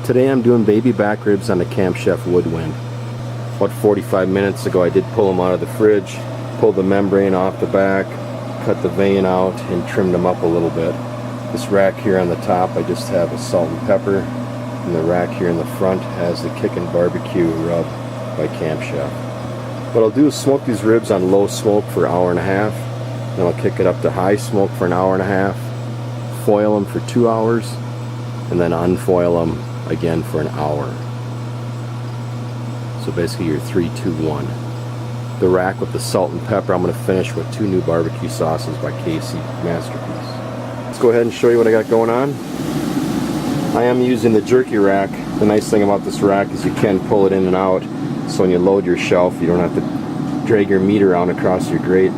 Today I'm doing baby back ribs on the Camp Chef Woodwind. About 45 minutes ago I did pull them out of the fridge, pulled the membrane off the back, cut the vein out, and trimmed them up a little bit. This rack here on the top I just have a salt and pepper, and the rack here in the front has the Kickin' Barbecue rub by Camp Chef. What I'll do is smoke these ribs on low smoke for an hour and a half, then I'll kick it up to high smoke for an hour and a half, foil them for 2 hours, and then unfoil them again for an hour. So basically you're 3, 2, 1. The rack with the salt and pepper I'm going to finish with 2 new barbecue sauces by Casey Masterpiece. Let's go ahead and show you what I got going on. I am using the jerky rack. The nice thing about this rack is you can pull it in and out, so when you load your shelf you don't have to drag your meat around across your grate.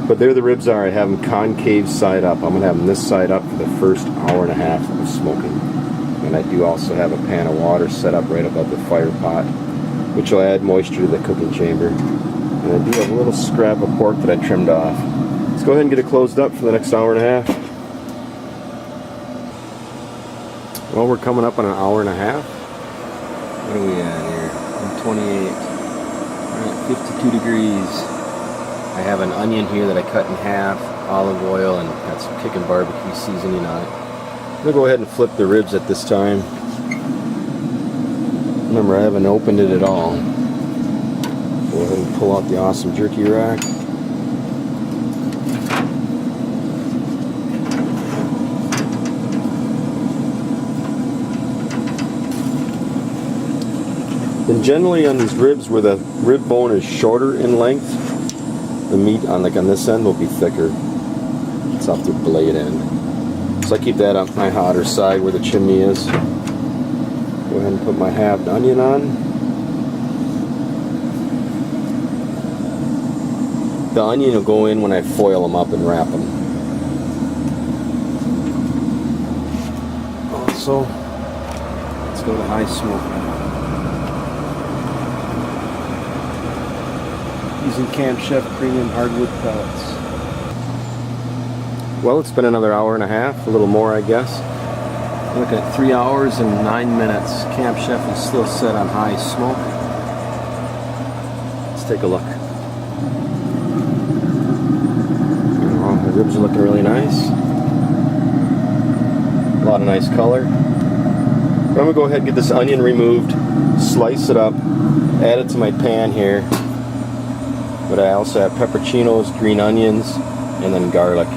But there the ribs are. I have them concave side up. I'm going to have them this side up for the first hour and a half of smoking. And I do also have a pan of water set up right above the fire pot, which will add moisture to the cooking chamber. And I do have a little scrap of pork that I trimmed off. Let's go ahead and get it closed up for the next hour and a half. Well, we're coming up on an hour and a half. What are we at here? 128. Alright, 52 degrees. I have an onion here that I cut in half, olive oil, and got some Kickin' Barbecue seasoning on it. I'm going to go ahead and flip the ribs at this time. Remember, I haven't opened it at all. Go ahead and pull out the awesome jerky rack. Then generally on these ribs where the rib bone is shorter in length, the meat on this end will be thicker. It's off the blade end. So I keep that on my hotter side where the chimney is. Go ahead and put my halved onion on. The onion will go in when I foil them up and wrap them. Also, let's go to high smoke now. Using Camp Chef premium hardwood pellets. Well, it's been another hour and a half, a little more I guess. We're looking at 3 hours and 9 minutes. Camp Chef is still set on high smoke. Let's take a look. Oh, the ribs are looking really nice. A lot of nice color. I'm going to go ahead and get this onion removed, slice it up, add it to my pan here. But I also have pepperoncinos, green onions, and then garlic.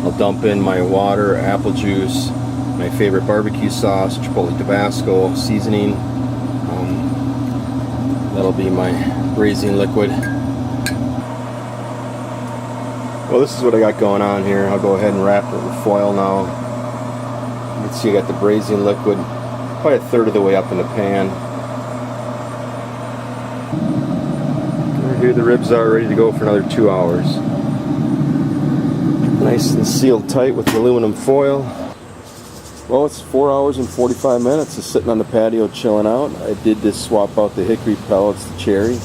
I'll dump in my water, apple juice, my favorite barbecue sauce, Chipotle Tabasco seasoning. That'll be my braising liquid. Well, this is what I got going on here. I'll go ahead and wrap it with foil now. You can see I got the braising liquid probably a third of the way up in the pan. Here the ribs are ready to go for another 2 hours. Nice and sealed tight with aluminum foil. Well, it's 4 hours and 45 minutes. Just sitting on the patio chilling out. I did just swap out the hickory pellets to cherry.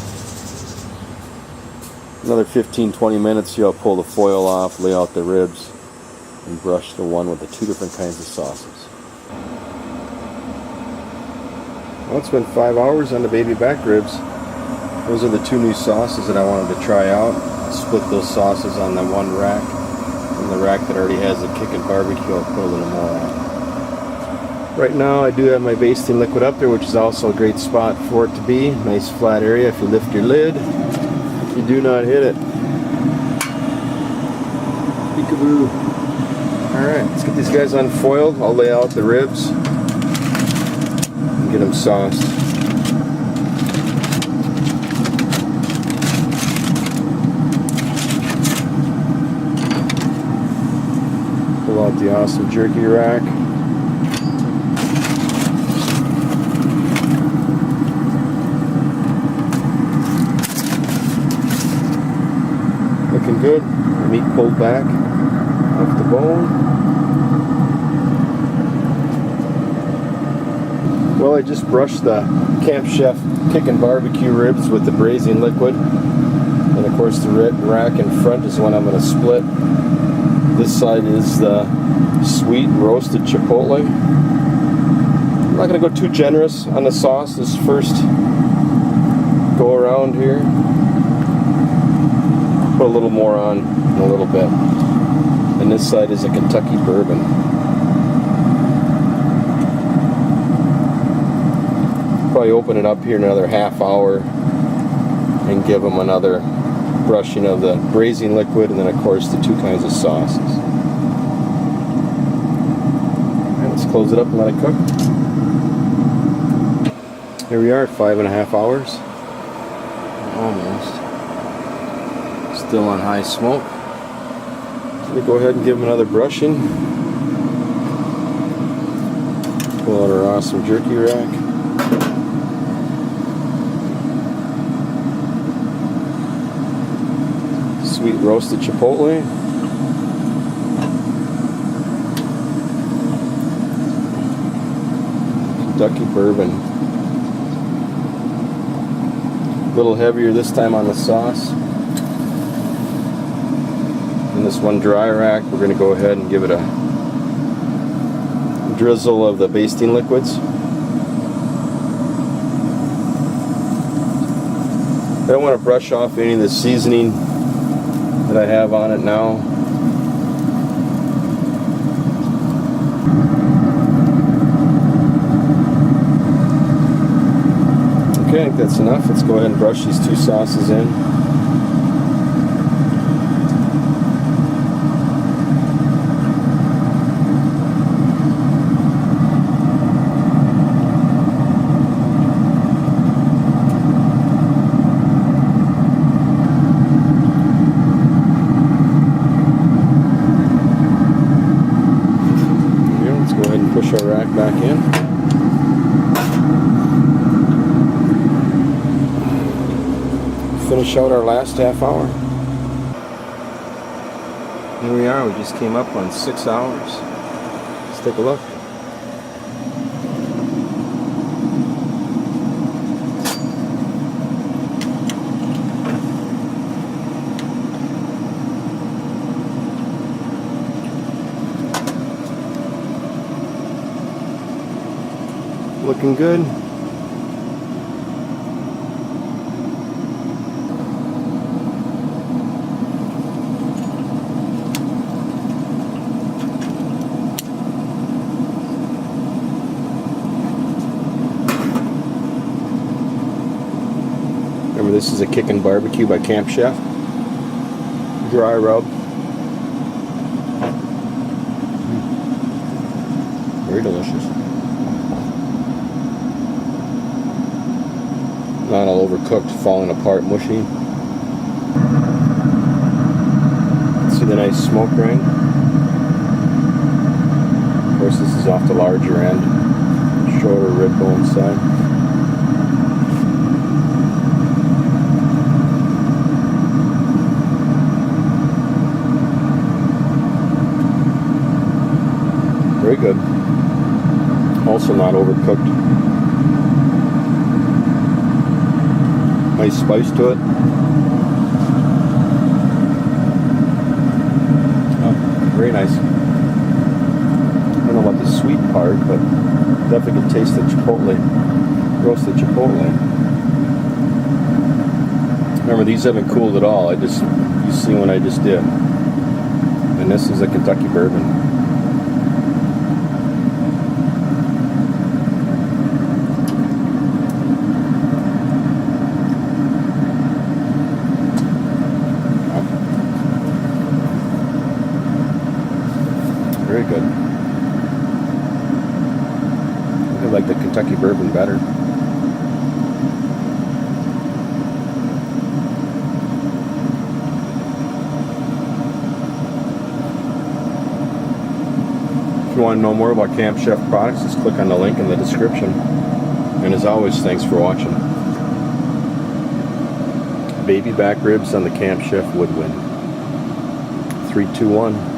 Another 15-20 minutes here I'll pull the foil off, lay out the ribs, and brush the one with the 2 different kinds of sauces. Well, it's been 5 hours on the baby back ribs. Those are the 2 new sauces that I wanted to try out. I split those sauces on the one rack. And the rack that already has the Kickin' Barbecue, I'll put a little more on. Right now I do have my basting liquid up there, which is also a great spot for it to be. Nice flat area if you lift your lid. You do not hit it. Peekaboo. Alright, let's get these guys unfoiled. I'll lay out the ribs and get them sauced. Pull out the awesome jerky rack. Looking good. The meat pulled back off the bone. Well, I just brushed the Camp Chef Kickin' Barbecue ribs with the braising liquid. And of course the rack in front is one I'm going to split. This side is the sweet roasted chipotle. I'm not going to go too generous on the sauce this first go around here. Put a little more on in a little bit. And this side is a Kentucky bourbon. Probably open it up here in another half hour and give them another brushing of the braising liquid, and then of course the two kinds of sauces. Alright, let's close it up and let it cook. Here we are at 5.5 hours. Almost. Still on high smoke. Let me go ahead and give them another brushing. Pull out our awesome jerky rack. Sweet roasted chipotle. Kentucky bourbon. A little heavier this time on the sauce. In this one dry rack, we're going to go ahead and give it a drizzle of the basting liquids. I don't want to brush off any of the seasoning that I have on it now. Okay, I think that's enough. Let's go ahead and brush these two sauces in. Push our rack back in. Finish out our last half hour. Here we are, we just came up on 6 hours. Let's take a look. Looking good. Remember, this is a Kickin' Barbecue by Camp Chef. Dry rub. Very delicious. Not all overcooked, falling apart, mushy. See the nice smoke ring? Of course, this is off the larger end. Shorter rib bone side. Very good. Also not overcooked. Nice spice to it. Oh, very nice. I don't know about the sweet part, but definitely can taste the chipotle, roasted chipotle. Remember, these haven't cooled at all. You see what I just did. And this is a Kentucky bourbon. Very good. I like the Kentucky bourbon better. If you want to know more about Camp Chef products, just click on the link in the description. And as always, thanks for watching. Baby back ribs on the Camp Chef Woodwind. 3, 2, 1.